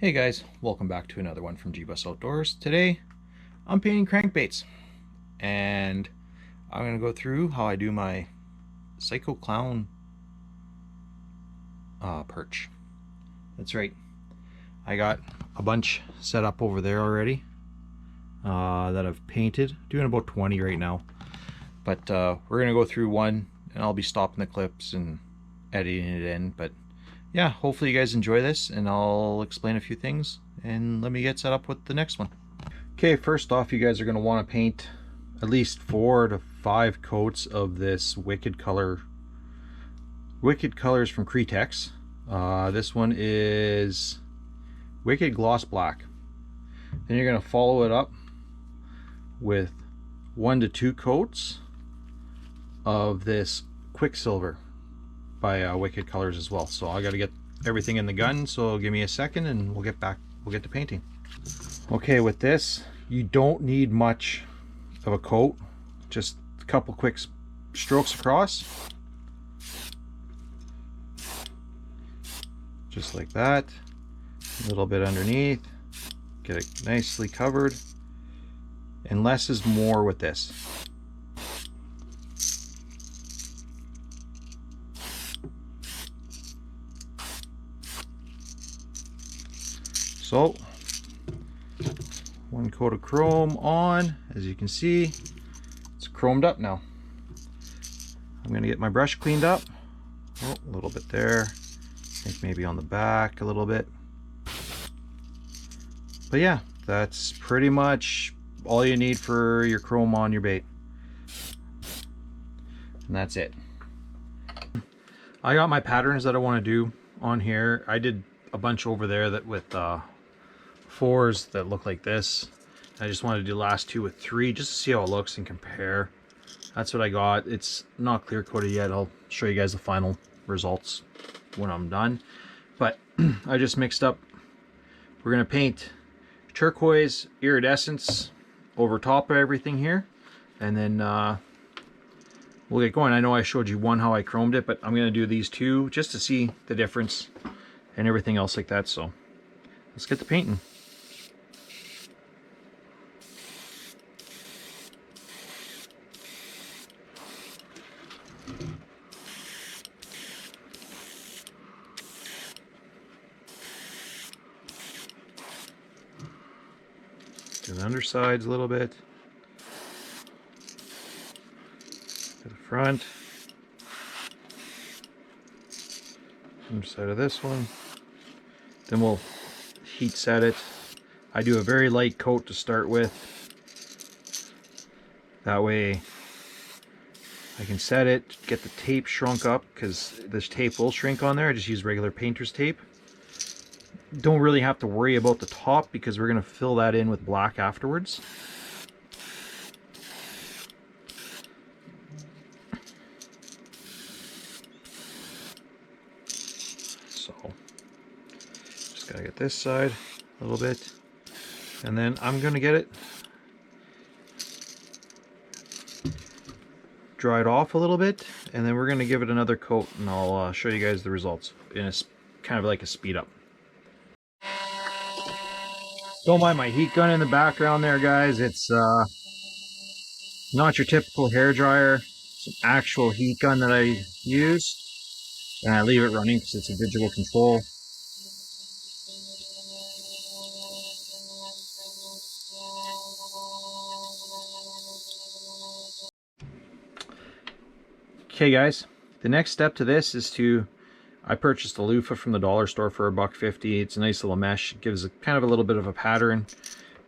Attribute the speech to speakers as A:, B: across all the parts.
A: Hey guys, welcome back to another one from G-Bus Outdoors. Today I'm painting crankbaits and I'm going to go through how I do my Psycho Clown Perch. That's right, I got a bunch set up over there already that I've painted, doing about 20 right now, but we're going to go through one and I'll be stopping the clips and editing it in. But yeah, hopefully you guys enjoy this, and I'll explain a few things and let me get set up with the next one. Okay, first off, you guys are going to want to paint at least 4 to 5 coats of this Wicked Colors from Cretex. This one is Wicked Gloss Black. Then you're going to follow it up with 1 to 2 coats of this Quicksilver by Wicked Colors as well. So I got to get everything in the gun, so give me a second and we'll get to painting. Okay, with this you don't need much of a coat, just a couple quick strokes across, just like that, a little bit underneath, get it nicely covered, and less is more with this. So 1 coat of chrome on. As you can see, it's chromed up now. I'm going to get my brush cleaned up. Oh, a little bit there. I think maybe on the back a little bit. But yeah, that's pretty much all you need for your chrome on your bait. And that's it. I got my patterns that I want to do on here. I did a bunch over there that with 4s that look like this. I just wanted to do the last 2 with 3 just to see how it looks and compare. That's what I got. It's not clear coated yet. I'll show you guys the final results when I'm done. But I just mixed up. We're gonna paint turquoise iridescence over top of everything here, and then we'll get going. I know I showed you one how I chromed it, but I'm gonna do these 2 just to see the difference and everything else like that. So let's get to painting. Do the undersides a little bit, to the front, underside of this one. Then we'll heat set it. I do a very light coat to start with. That way I can set it, get the tape shrunk up, because this tape will shrink on there. I just use regular painter's tape. Don't really have to worry about the top because we're going to fill that in with black afterwards. So just gotta get this side a little bit, and then I'm going to get it dried off a little bit, and then we're going to give it another coat, and I'll show you guys the results in a kind of like a speed up. Don't mind my heat gun in the background there, guys. It's not your typical hair dryer. It's an actual heat gun that I use, and I leave it running because it's a digital control. Okay guys, the next step to this is I purchased a loofah from the dollar store for $1.50. It's a nice little mesh. It gives kind of a little bit of a pattern.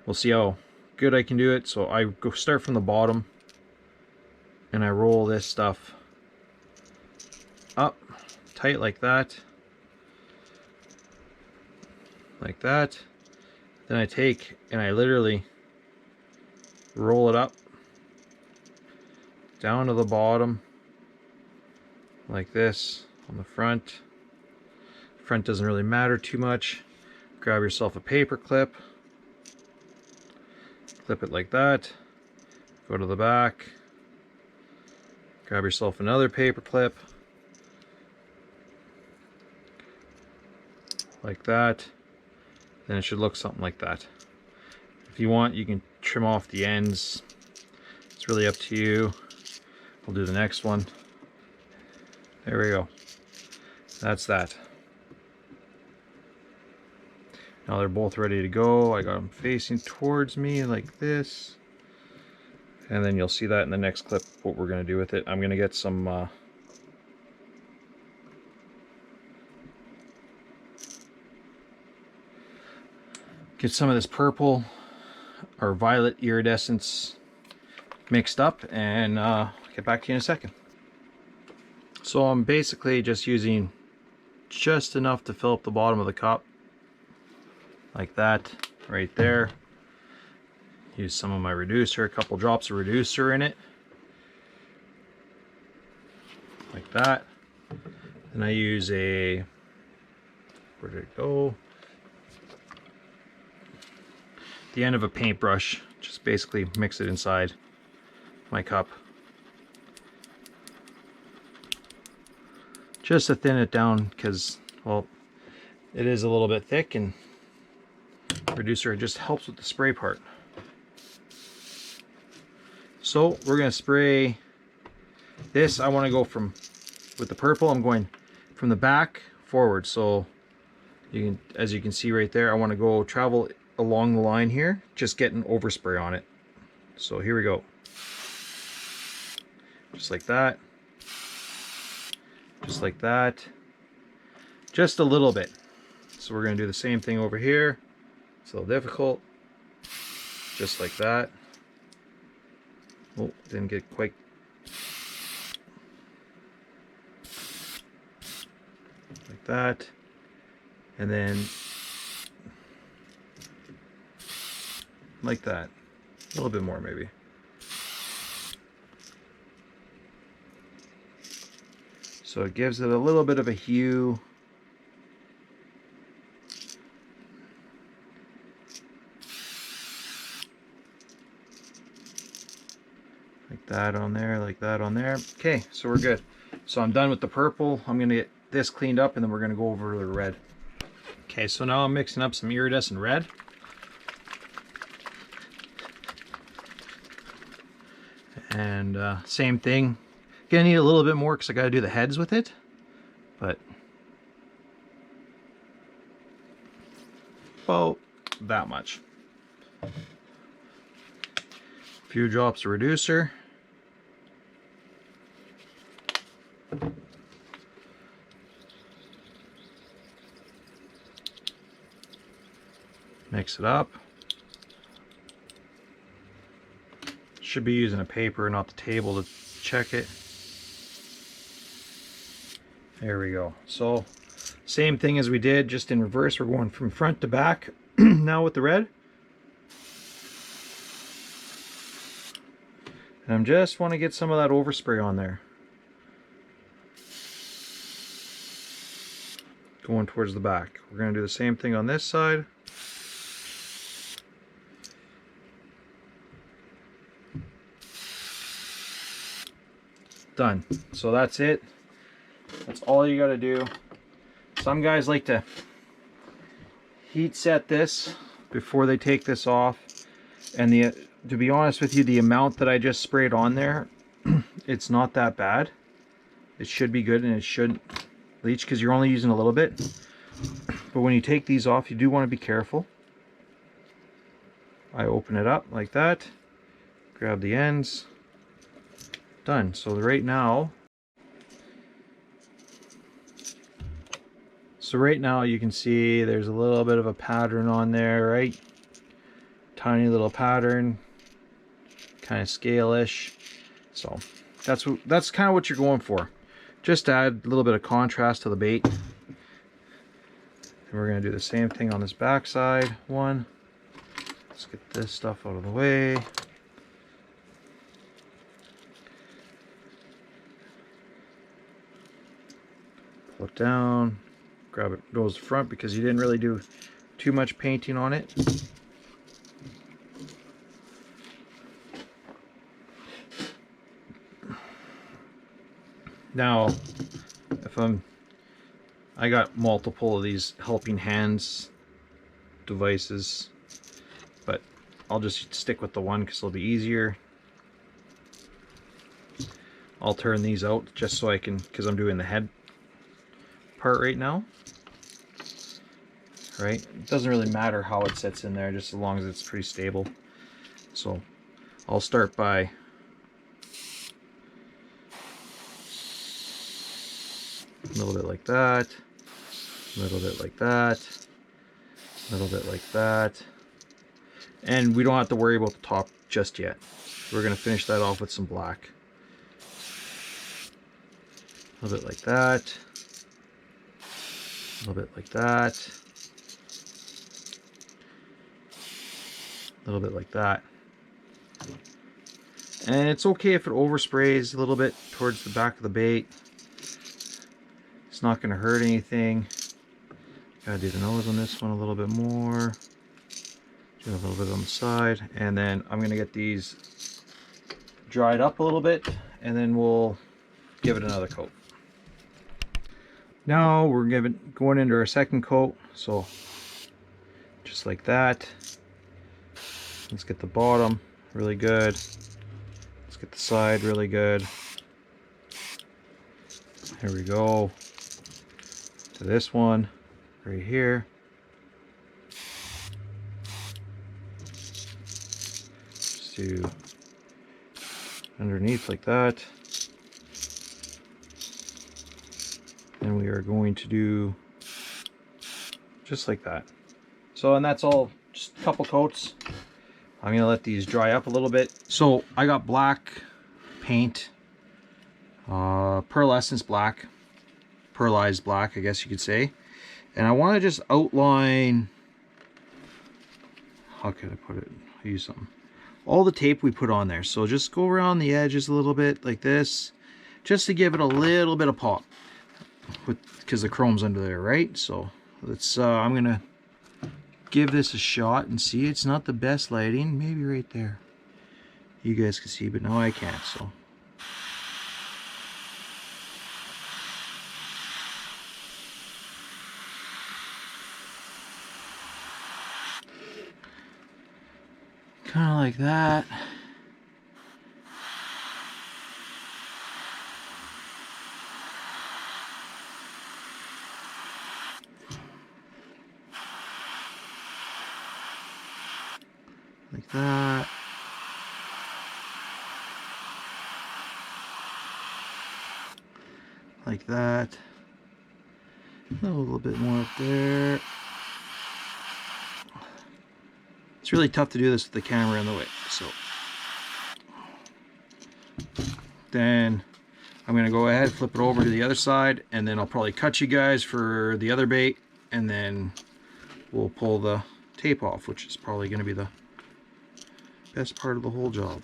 A: We'll see how good I can do it. So I go start from the bottom and I roll this stuff up tight like that. Like that. Then I take and I literally roll it up down to the bottom like this on the front. Front doesn't really matter too much. Grab yourself a paper clip, clip it like that, go to the back, grab yourself another paper clip like that, then it should look something like that. If you want, you can trim off the ends. It's really up to you. We'll do the next one. There we go. That's that. Now they're both ready to go. I got them facing towards me like this. And then you'll see that in the next clip, what we're going to do with it. I'm going to get some of this purple or violet iridescence mixed up, and get back to you in a second. So I'm basically just using just enough to fill up the bottom of the cup, like that, right there. Use some of my reducer, a couple drops of reducer in it, like that. And I use a, where did it go? The end of a paintbrush, just basically mix it inside my cup. Just to thin it down, because, well, it is a little bit thick, and reducer just helps with the spray part. So we're going to spray this. I want to go from, with the purple, I'm going from the back forward. So you can, as you can see right there, I want to go travel along the line here, just get an overspray on it. So here we go. Just like that. Just like that. Just a little bit. So we're going to do the same thing over here. It's a little difficult. Just like that. Oh, didn't get quite. Like that. And then like that. A little bit more maybe. So it gives it a little bit of a hue. Like that on there, like that on there. Okay, so we're good. So I'm done with the purple. I'm gonna get this cleaned up, and then we're gonna go over to the red. Okay, so now I'm mixing up some iridescent red. And same thing. Gonna need a little bit more because I gotta do the heads with it, but about that much. A few drops of reducer. Mix it up. Should be using a paper, not the table, to check it. There we go. So same thing as we did, just in reverse. We're going from front to back now with the red. And I just want to get some of that overspray on there. Going towards the back. We're going to do the same thing on this side. Done. So that's it. That's all you got to do. Some guys like to heat set this before they take this off. And to be honest with you, the amount that I just sprayed on there, it's not that bad. It should be good, and it shouldn't leach because you're only using a little bit. But when you take these off, you do want to be careful. I open it up like that, grab the ends, done. So right now you can see there's a little bit of a pattern on there, right? Tiny little pattern, kind of scale-ish. So that's kind of what you're going for. Just to add a little bit of contrast to the bait. And we're going to do the same thing on this back side one. Let's get this stuff out of the way. Pull it down. Grab it, goes front because you didn't really do too much painting on it. Now, if I got multiple of these helping hands devices, but I'll just stick with the one because it'll be easier. I'll turn these out just so I can, because I'm doing the head part right now. Right? It doesn't really matter how it sits in there, just as long as it's pretty stable. So I'll start by a little bit like that, a little bit like that, a little bit like that. And we don't have to worry about the top just yet. We're going to finish that off with some black. A little bit like that, a little bit like that, a little bit like that. And it's okay if it oversprays a little bit towards the back of the bait. It's not going to hurt anything. Gotta do the nose on this one a little bit more. Do a little bit on the side. And then I'm going to get these dried up a little bit, and then we'll give it another coat. Now we're going into our second coat. So just like that. Let's get the bottom really good. Let's get the side really good. Here we go. To this one right here. Just do underneath like that. And we are going to do just like that. So, and that's all, just a couple coats. I'm going to let these dry up a little bit. So I got black paint, pearlescence black, pearlized black, I guess you could say. And I want to just outline, how could I put it? I'll use something. All the tape we put on there. So just go around the edges a little bit like this, just to give it a little bit of pop, because the chrome's under there, right? So let's, I'm going to give this a shot and see. It's not the best lighting, maybe right there you guys can see, but no, I can't. So kind of like that. Like that. Like that. A little bit more up there. It's really tough to do this with the camera in the way. So then I'm going to go ahead, flip it over to the other side, and then I'll probably cut you guys for the other bait, and then we'll pull the tape off, which is probably going to be the best part of the whole job.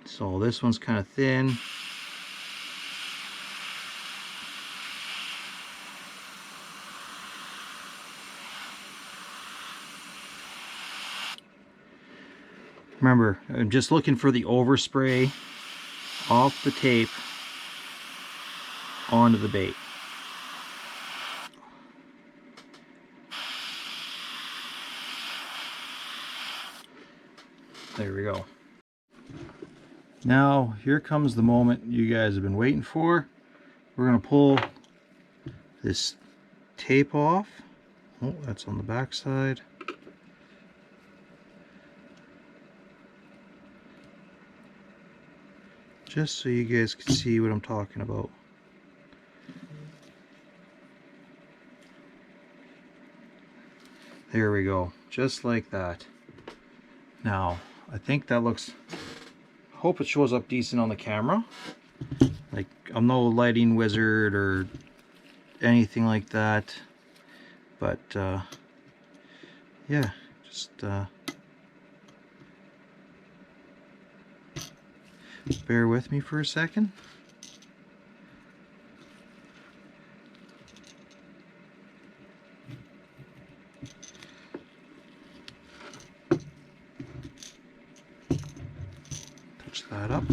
A: So this one's kind of thin. Remember, I'm just looking for the overspray off the tape onto the bait. There we go. Now here comes the moment you guys have been waiting for. We're going to pull this tape off. Oh, that's on the back side. Just so you guys can see what I'm talking about. There we go, just like that. Now, I think that looks, hope it shows up decent on the camera. Like, I'm no lighting wizard or anything like that, but yeah, just bear with me for a second. Touch that up.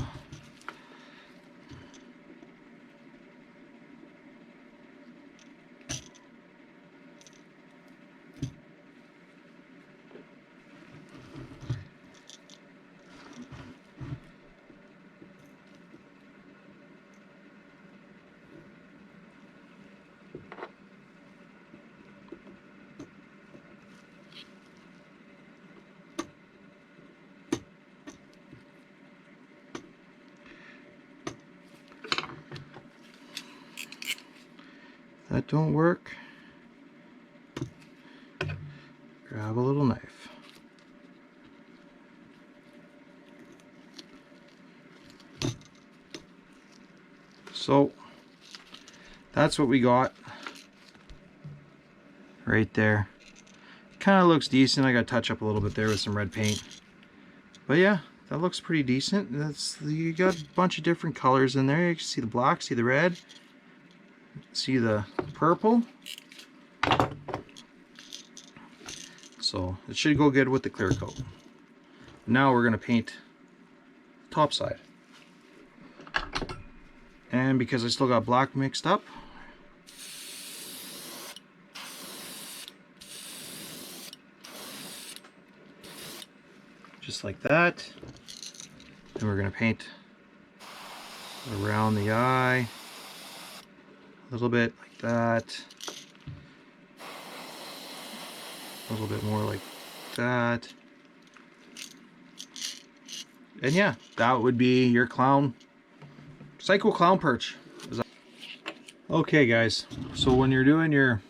A: don't work, grab a little knife. So that's what we got right there. Kind of looks decent. I got to touch up a little bit there with some red paint, but yeah, that looks pretty decent. You got a bunch of different colors in there. You can see the black, see the red, see the purple. So it should go good with the clear coat. Now we're going to paint the top side. And because I still got black mixed up, just like that. And we're going to paint around the eye a little bit like that. A little bit more like that. And yeah, that would be your clown, Psycho Clown Perch. Okay guys, so when you're doing your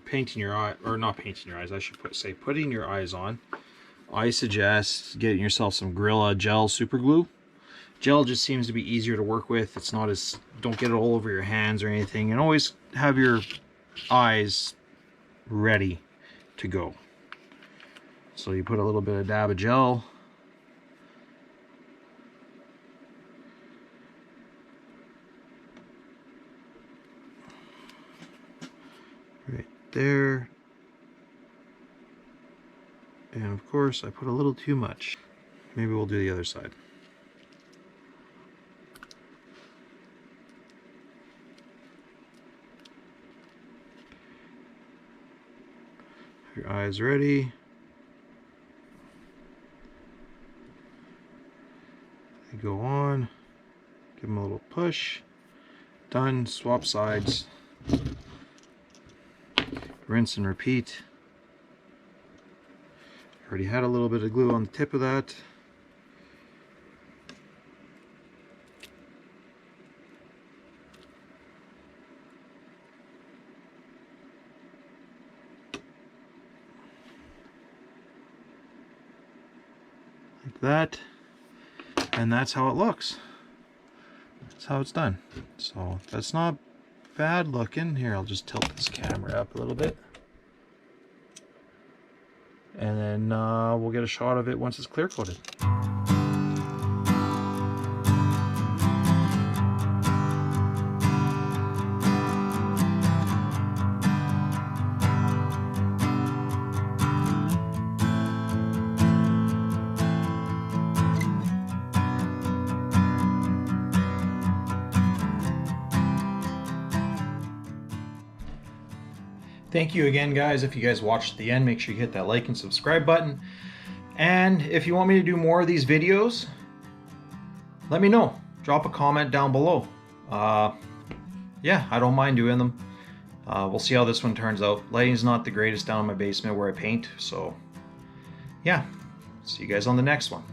A: painting your eye, or not painting your eyes, I should say putting your eyes on, I suggest getting yourself some Gorilla Gel super glue. Gel just seems to be easier to work with. It's not as, don't get it all over your hands or anything, and always have your eyes ready to go. So you put a little bit of dab of gel, right there, and of course I put a little too much. Maybe we'll do the other side. Your eyes ready. They go on. Give them a little push. Done. Swap sides. Rinse and repeat. Already had a little bit of glue on the tip of that. Like that, and that's how it looks. That's how it's done. So that's not bad looking. Here, I'll just tilt this camera up a little bit, and then we'll get a shot of it once it's clear coated. Thank you again, guys. If you guys watched to the end, make sure you hit that like and subscribe button. And if you want me to do more of these videos, let me know. Drop a comment down below. Yeah, I don't mind doing them. We'll see how this one turns out. Lighting's not the greatest down in my basement where I paint, so yeah. See you guys on the next one.